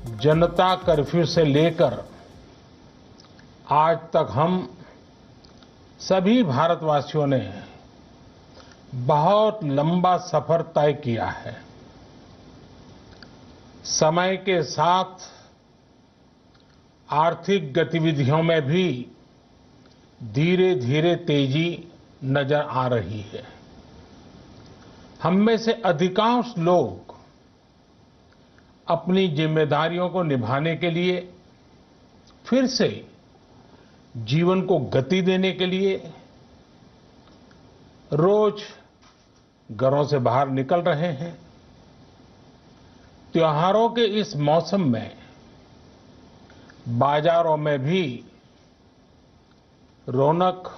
जनता curfew से लेकर आज तक हम सभी भारतवासियों ने बहुत लंबा सफर तय किया है। समय के साथ आर्थिक गतिविधियों में भी धीरे धीरे तेजी नजर आ रही है। हम में से अधिकांश लोग अपनी जिम्मेदारियों को निभाने के लिए फिर से जीवन को गति देने के लिए रोज घरों से बाहर निकल रहे हैं। त्योहारों के इस मौसम में बाजारों में भी रौनक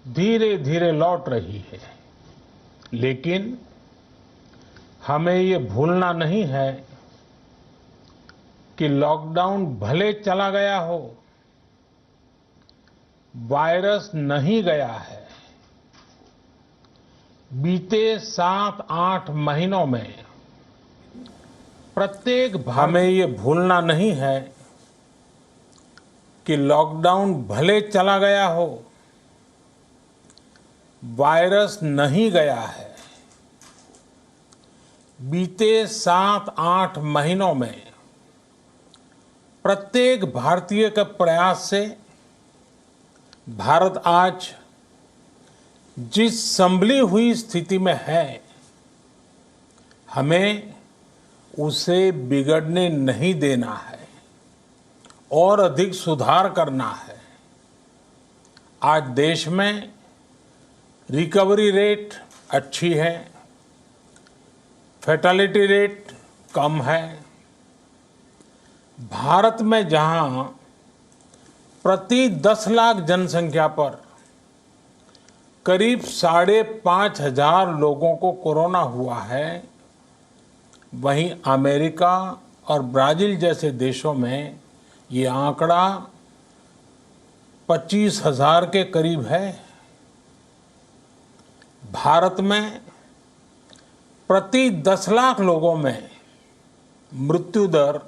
धीरे धीरे लौट रही है, लेकिन हमें ये भूलना नहीं है कि लॉकडाउन भले चला गया हो, वायरस नहीं गया है। बीते 7-8 महीनों में प्रत्येक हमें ये भूलना नहीं है कि लॉकडाउन भले चला गया हो, वायरस नहीं गया है। बीते 7-8 महीनों में प्रत्येक भारतीय के प्रयास से भारत आज जिस संभली हुई स्थिति में है, हमें उसे बिगड़ने नहीं देना है और अधिक सुधार करना है। आज देश में रिकवरी रेट अच्छी है, फैटेलिटी रेट कम है। भारत में जहां प्रति 10 लाख जनसंख्या पर करीब 5,500 लोगों को कोरोना हुआ है, वहीं अमेरिका और ब्राजील जैसे देशों में ये आंकड़ा 25,000 के करीब है। भारत में प्रति 10 लाख लोगों में मृत्यु दर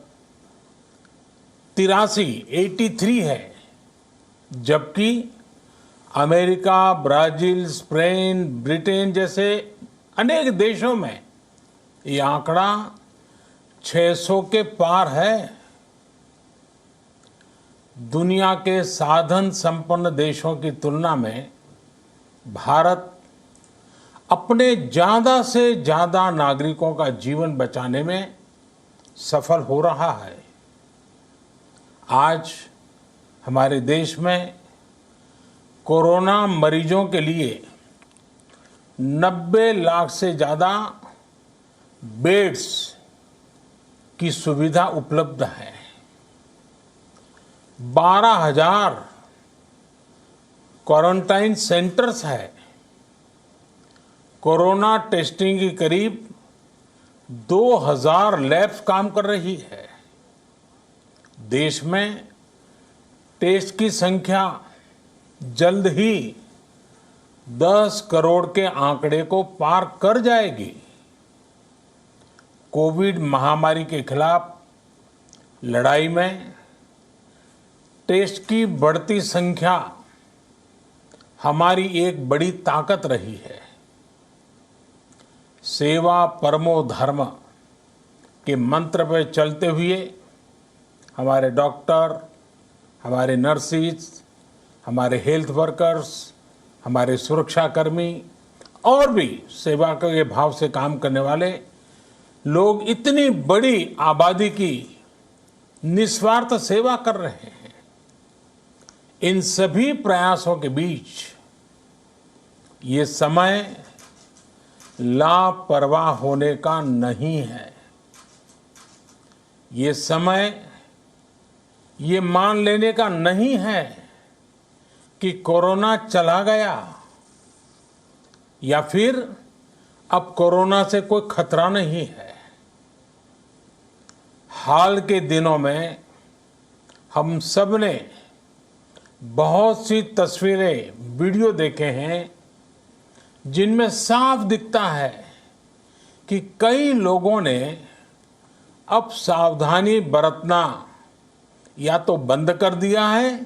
83 है, जबकि अमेरिका, ब्राजील, स्पेन, ब्रिटेन जैसे अनेक देशों में ये आंकड़ा 600 के पार है। दुनिया के साधन संपन्न देशों की तुलना में भारत अपने ज्यादा से ज्यादा नागरिकों का जीवन बचाने में सफल हो रहा है। आज हमारे देश में कोरोना मरीजों के लिए 90 लाख से ज्यादा बेड्स की सुविधा उपलब्ध है। 12,000 क्वारंटाइन सेंटर्स है। कोरोना टेस्टिंग की करीब 2,000 लैब्स काम कर रही है। देश में टेस्ट की संख्या जल्द ही 10 करोड़ के आंकड़े को पार कर जाएगी। कोविड महामारी के खिलाफ लड़ाई में टेस्ट की बढ़ती संख्या हमारी एक बड़ी ताकत रही है। सेवा परमो धर्म के मंत्र पर चलते हुए हमारे डॉक्टर, हमारे नर्सिस, हमारे हेल्थ वर्कर्स, हमारे सुरक्षाकर्मी और भी सेवा के भाव से काम करने वाले लोग इतनी बड़ी आबादी की निस्वार्थ सेवा कर रहे हैं। इन सभी प्रयासों के बीच ये समय लापरवाह होने का नहीं है। ये समय ये मान लेने का नहीं है कि कोरोना चला गया या फिर अब कोरोना से कोई खतरा नहीं है। हाल के दिनों में हम सब ने बहुत सी तस्वीरें, वीडियो देखे हैं जिनमें साफ दिखता है कि कई लोगों ने अब सावधानी बरतना या तो बंद कर दिया है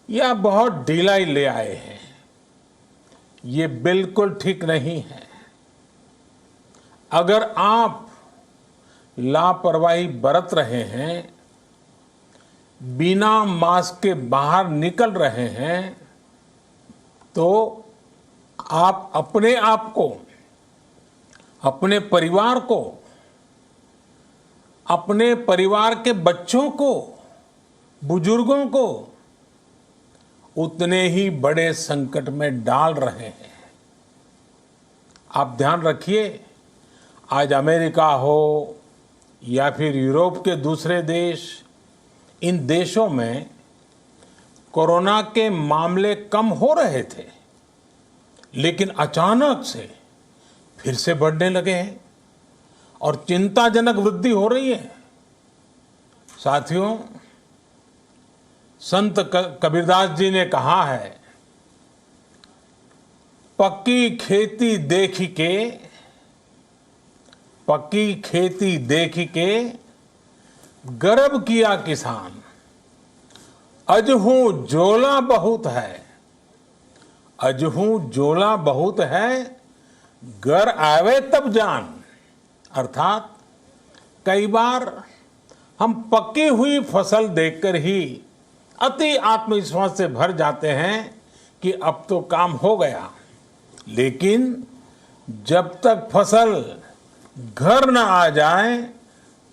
या बहुत ढिलाई ले आए हैं। ये बिल्कुल ठीक नहीं है। अगर आप लापरवाही बरत रहे हैं, बिना मास्क के बाहर निकल रहे हैं, तो आप अपने आप को, अपने परिवार को, अपने परिवार के बच्चों को, बुजुर्गों को उतने ही बड़े संकट में डाल रहे हैं। आप ध्यान रखिए, आज अमेरिका हो या फिर यूरोप के दूसरे देश, इन देशों में कोरोना के मामले कम हो रहे थे, लेकिन अचानक से फिर से बढ़ने लगे हैं और चिंताजनक वृद्धि हो रही है। साथियों, संत कबीरदास जी ने कहा है, पक्की खेती देख के, पक्की खेती देख के गर्व किया किसान, अजहू जोला बहुत है, अजहू जोला बहुत है, घर आवे तब जान। अर्थात कई बार हम पकी हुई फसल देखकर ही अति आत्मविश्वास से भर जाते हैं कि अब तो काम हो गया, लेकिन जब तक फसल घर न आ जाए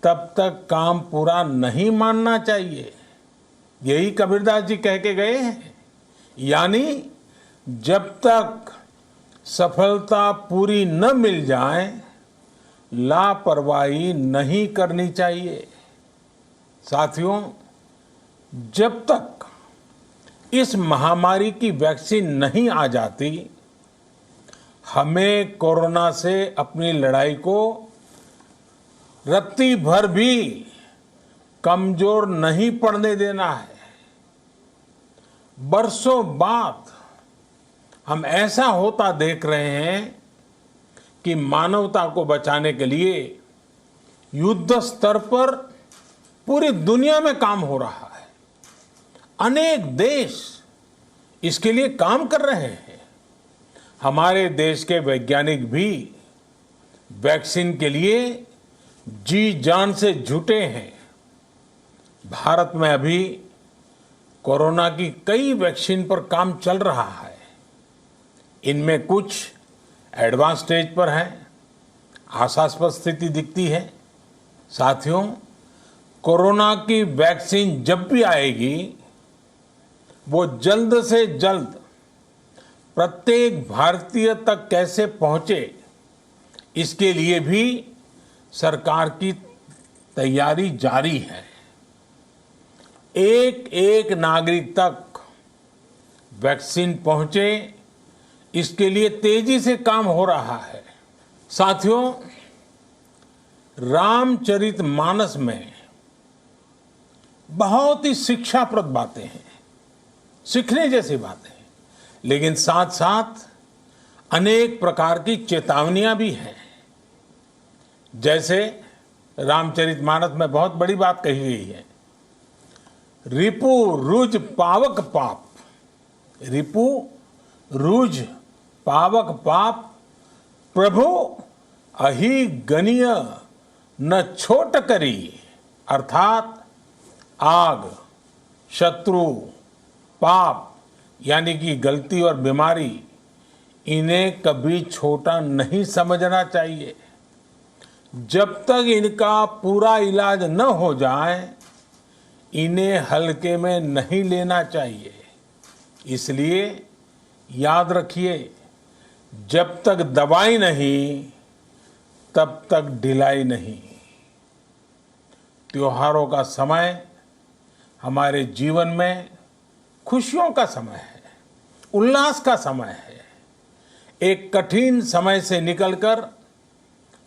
तब तक काम पूरा नहीं मानना चाहिए। यही कबीरदास जी कह के गए हैं। यानी जब तक सफलता पूरी न मिल जाए, लापरवाही नहीं करनी चाहिए। साथियों, जब तक इस महामारी की वैक्सीन नहीं आ जाती, हमें कोरोना से अपनी लड़ाई को रत्ती भर भी कमजोर नहीं पड़ने देना है। बरसों बाद हम ऐसा होता देख रहे हैं कि मानवता को बचाने के लिए युद्ध स्तर पर पूरी दुनिया में काम हो रहा है। अनेक देश इसके लिए काम कर रहे हैं। हमारे देश के वैज्ञानिक भी वैक्सीन के लिए जी जान से जुटे हैं। भारत में अभी कोरोना की कई वैक्सीन पर काम चल रहा है। इनमें कुछ एडवांस स्टेज पर है, आशास्पद स्थिति दिखती है। साथियों, कोरोना की वैक्सीन जब भी आएगी, वो जल्द से जल्द प्रत्येक भारतीय तक कैसे पहुंचे, इसके लिए भी सरकार की तैयारी जारी है। एक एक नागरिक तक वैक्सीन पहुंचे, इसके लिए तेजी से काम हो रहा है। साथियों, रामचरितमानस में बहुत ही शिक्षाप्रद बातें हैं, सीखने जैसी बातें हैं, लेकिन साथ साथ अनेक प्रकार की चेतावनियां भी हैं। जैसे रामचरितमानस में बहुत बड़ी बात कही गई है, रिपु रुज पावक पाप, रिपु रुज पावक पाप, प्रभु अहि गनीय न छोट करी। अर्थात आग, शत्रु, पाप यानी कि गलती और बीमारी, इन्हें कभी छोटा नहीं समझना चाहिए। जब तक इनका पूरा इलाज न हो जाए, इन्हें हल्के में नहीं लेना चाहिए। इसलिए याद रखिए, जब तक दवाई नहीं, तब तक ढिलाई नहीं। त्योहारों का समय हमारे जीवन में खुशियों का समय है, उल्लास का समय है। एक कठिन समय से निकलकर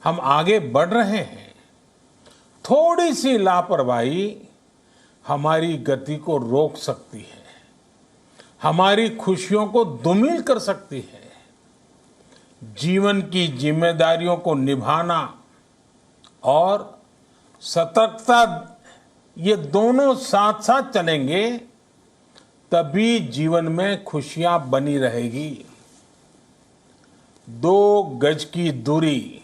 हम आगे बढ़ रहे हैं। थोड़ी सी लापरवाही हमारी गति को रोक सकती है, हमारी खुशियों को धूमिल कर सकती है। जीवन की जिम्मेदारियों को निभाना और सतर्कता, ये दोनों साथ साथ चलेंगे तभी जीवन में खुशियां बनी रहेगी। 2 गज की दूरी,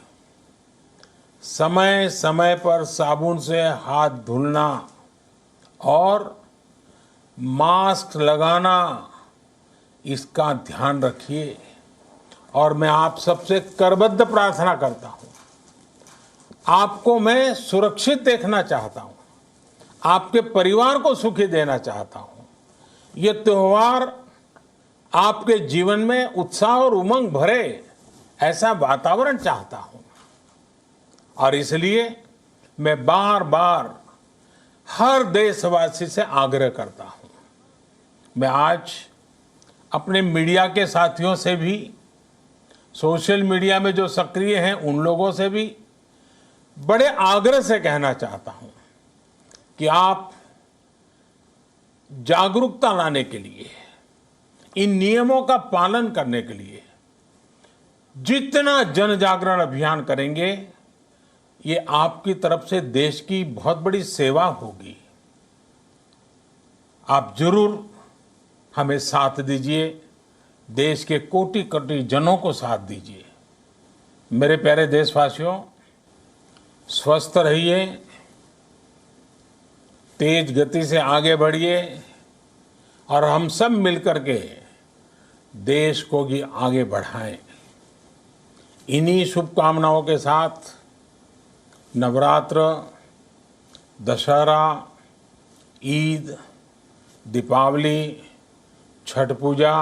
समय समय पर साबुन से हाथ धुलना और मास्क लगाना, इसका ध्यान रखिए। और मैं आप सबसे करबद्ध प्रार्थना करता हूं, आपको मैं सुरक्षित देखना चाहता हूं, आपके परिवार को सुखी देना चाहता हूं। ये त्योहार आपके जीवन में उत्साह और उमंग भरे, ऐसा वातावरण चाहता हूं। और इसलिए मैं बार बार हर देशवासी से आग्रह करता हूं। मैं आज अपने मीडिया के साथियों से भी, सोशल मीडिया में जो सक्रिय हैं उन लोगों से भी बड़े आग्रह से कहना चाहता हूं कि आप जागरूकता लाने के लिए, इन नियमों का पालन करने के लिए जितना जन जागरण अभियान करेंगे, ये आपकी तरफ से देश की बहुत बड़ी सेवा होगी। आप जरूर हमें साथ दीजिए, देश के कोटि कोटि जनों को साथ दीजिए। मेरे प्यारे देशवासियों, स्वस्थ रहिए, तेज गति से आगे बढ़िए और हम सब मिलकर के देश को भी आगे बढ़ाएं। इन्हीं शुभकामनाओं के साथ नवरात्र, दशहरा, ईद, दीपावली, छठ पूजा,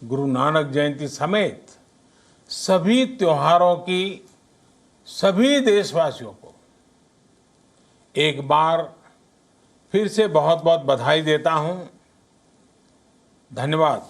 गुरु नानक जयंती समेत सभी त्योहारों की सभी देशवासियों को एक बार फिर से बहुत बहुत बधाई देता हूं। धन्यवाद।